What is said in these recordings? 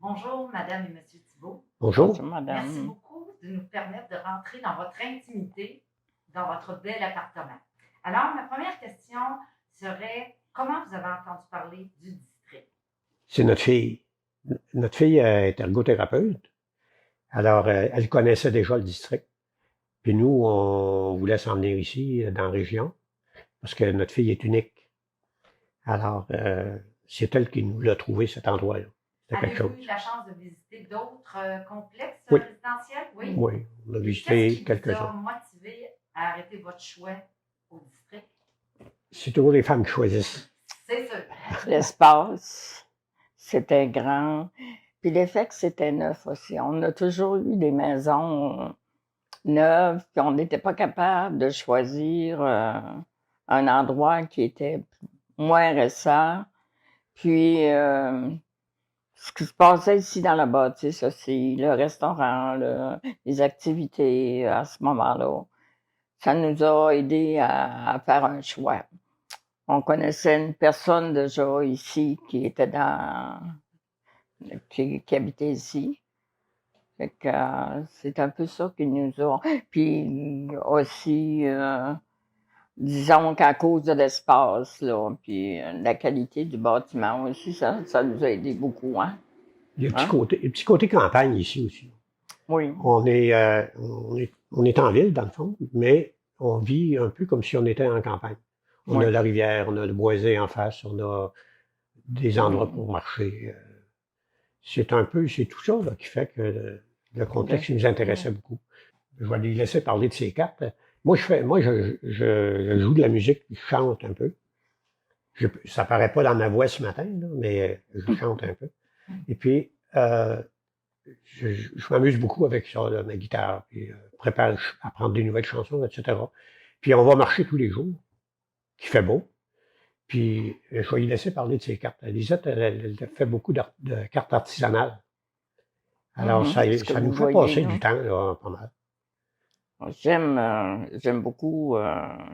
Bonjour, Madame et Monsieur Thibault. Bonjour, Bonjour, Merci madame. beaucoup de nous permettre de rentrer dans votre intimité, dans votre bel appartement. Alors, ma première question serait, comment vous avez entendu parler du district? c'est notre fille. Notre fille est ergothérapeute. Alors, elle connaissait déjà le district. Puis nous, on voulait s'en venir ici, dans la région, parce que notre fille est unique. Alors, c'est elle qui nous l'a trouvé, cet endroit-là. C'était quelque Avez-vous eu chose. la chance de visiter d'autres complexes Oui, résidentiels? Oui. oui, on a Et qu'est-ce visité qui vous a quelques-uns. motivé à arrêter votre choix au district? C'est toujours les femmes qui choisissent. C'est sûr. L'espace, c'était grand. Puis l'effet que c'était neuf aussi. On a toujours eu des maisons neuves, puis on n'était pas capable de choisir un endroit qui était moins récent. Puis ce qui se passait ici dans la bâtisse aussi, le restaurant, les activités à ce moment-là, ça nous a aidé à faire un choix. On connaissait une personne déjà ici qui habitait ici. Fait que c'est un peu ça qui nous a. Puis aussi, disons qu'à cause de l'espace, là, puis la qualité du bâtiment aussi, ça nous a aidé beaucoup, hein? Il y a Hein? un petit côté campagne ici aussi. Oui, On est en ville, dans le fond, mais on vit un peu comme si on était en campagne. On oui. a la rivière, on a le boisé en face, on a des endroits Mm. pour marcher. C'est tout ça là, qui fait que le Le- complexe nous intéressait beaucoup. Je vais lui laisser parler de ses cartes. Moi, je joue de la musique, je chante un peu. Ça paraît pas dans ma voix ce matin, là, mais je chante un peu. Et puis, je m'amuse beaucoup avec ça, là, ma guitare, puis prépare à apprendre des nouvelles chansons, etc. Puis on va marcher tous les jours, qu'il fait beau. Puis je vais lui laisser parler de ses cartes. Lisette, elle fait beaucoup de cartes artisanales. Alors, Mhm. Ce que ça nous vous fait voyez passer là. du temps, là, pas mal. J'aime beaucoup.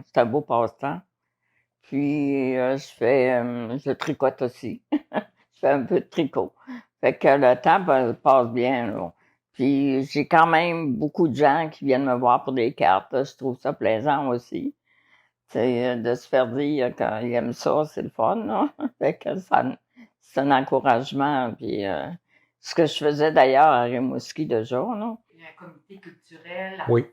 C'est un beau passe-temps. Puis je tricote aussi. Je fais un peu de tricot. Fait que le temps passe bien, là. Puis j'ai quand même beaucoup de gens qui viennent me voir pour des cartes. Je trouve ça plaisant aussi. C'est de se faire dire qu'ils aiment ça, c'est le fun, là. Fait que c'est un encouragement. Puis ce que je faisais d'ailleurs à Rimouski déjà, là. Il y a un comité culturel Oui.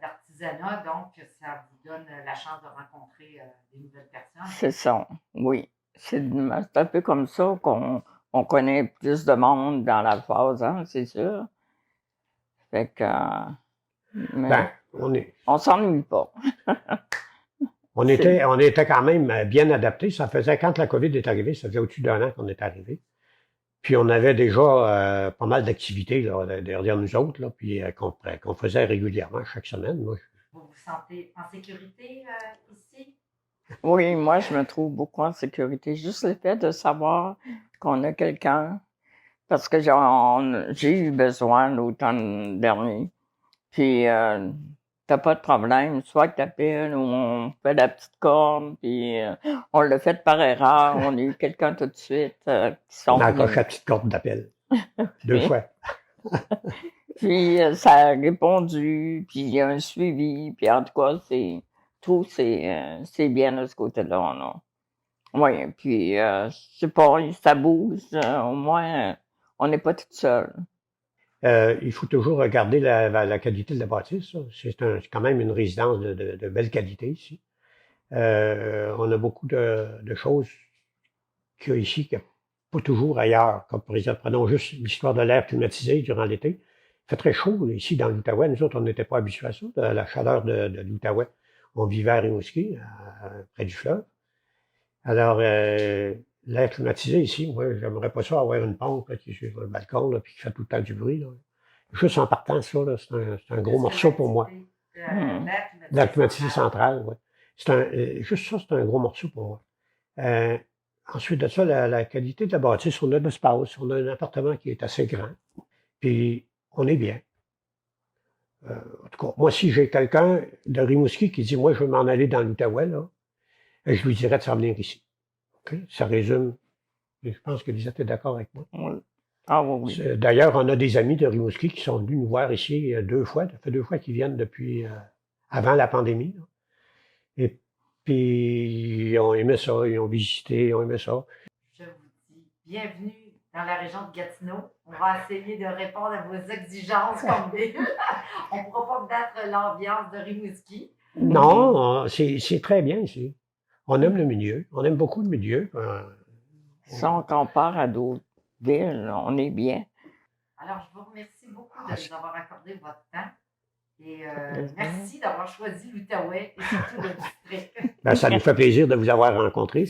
d'artisanat, donc ça vous donne la chance de rencontrer des nouvelles personnes. C'est ça, oui. C'est un peu comme ça qu'on connaît plus de monde dans la phase, hein, c'est sûr. Fait que, Ben, mais on s'ennuie pas. C'est, on était quand même bien adaptés. Ça faisait, quand la COVID est arrivée, ça faisait au-dessus d'un an qu'on est arrivé. Puis on avait déjà pas mal d'activités là, derrière nous autres, là, puis qu'on faisait régulièrement chaque semaine. Moi, Vous vous sentez en sécurité ici? oui, moi, je me trouve beaucoup en sécurité. Juste le fait de savoir qu'on a quelqu'un, parce que j'ai eu besoin l'automne dernier. Puis, t'as pas de problème, soit que t'appelles ou on fait la petite corde, puis on l'a fait par erreur, on a eu quelqu'un tout de suite qui on sont a accroché venus. la petite corde d'appel deux Puis, fois. puis ça a répondu, puis il y a un suivi, puis en tout cas, je trouve que c'est bien de ce côté-là, là. Oui, puis je sais pas, ça bouge, au moins, on n'est pas tout seul. Il faut toujours regarder la qualité de la bâtisse. Ça. C'est quand même une résidence de belle qualité ici. On a beaucoup de choses qu'il y a ici qu'il n'y a pas toujours ailleurs. Comme par exemple, prenons juste l'histoire de l'air climatisé durant l'été. Il fait très chaud ici dans l'Outaouais. Nous autres, on n'était pas habitués à ça, de la chaleur de l'Outaouais. On vivait à Rimouski, près du fleuve. Alors, l'air climatisé ici, moi, j'aimerais pas ça avoir une pompe là, qui est sur le balcon là, puis qui fait tout le temps du bruit. Là. Juste en partant, ça, là, c'est un gros morceau pour moi. L'air climatisé central, oui. Juste ça, c'est un gros morceau pour moi. Euh, Ensuite de ça, la qualité de la bâtisse, on a de l'espace, on a un appartement qui est assez grand, puis on est bien. En tout cas, moi, si j'ai quelqu'un de Rimouski qui dit, moi, je veux m'en aller dans l'Outaouais, là, je lui dirais de s'en venir ici. Okay? Ça résume. Je pense que Lisette est d'accord avec moi. Oui. Ah oui, oui. D'ailleurs, on a des amis de Rimouski qui sont venus nous voir ici 2 fois. Ça fait 2 fois qu'ils viennent depuis avant la pandémie, là. Et puis, ils ont aimé ça, ils ont visité, ils ont aimé ça. Je vous dis bienvenue dans la région de Gatineau. On va essayer de répondre à vos exigences comme ville. On ne pourra pas battre l'ambiance de Rimouski. Non, c'est très bien ici. On aime le milieu, on aime beaucoup le milieu. Si on compare à d'autres villes, on est bien. Alors, je vous remercie beaucoup de Ah, nous avoir accordé votre temps. Et plaisir. merci d'avoir choisi l'Outaouais et surtout le district. Ben, ça nous fait plaisir de vous avoir rencontré.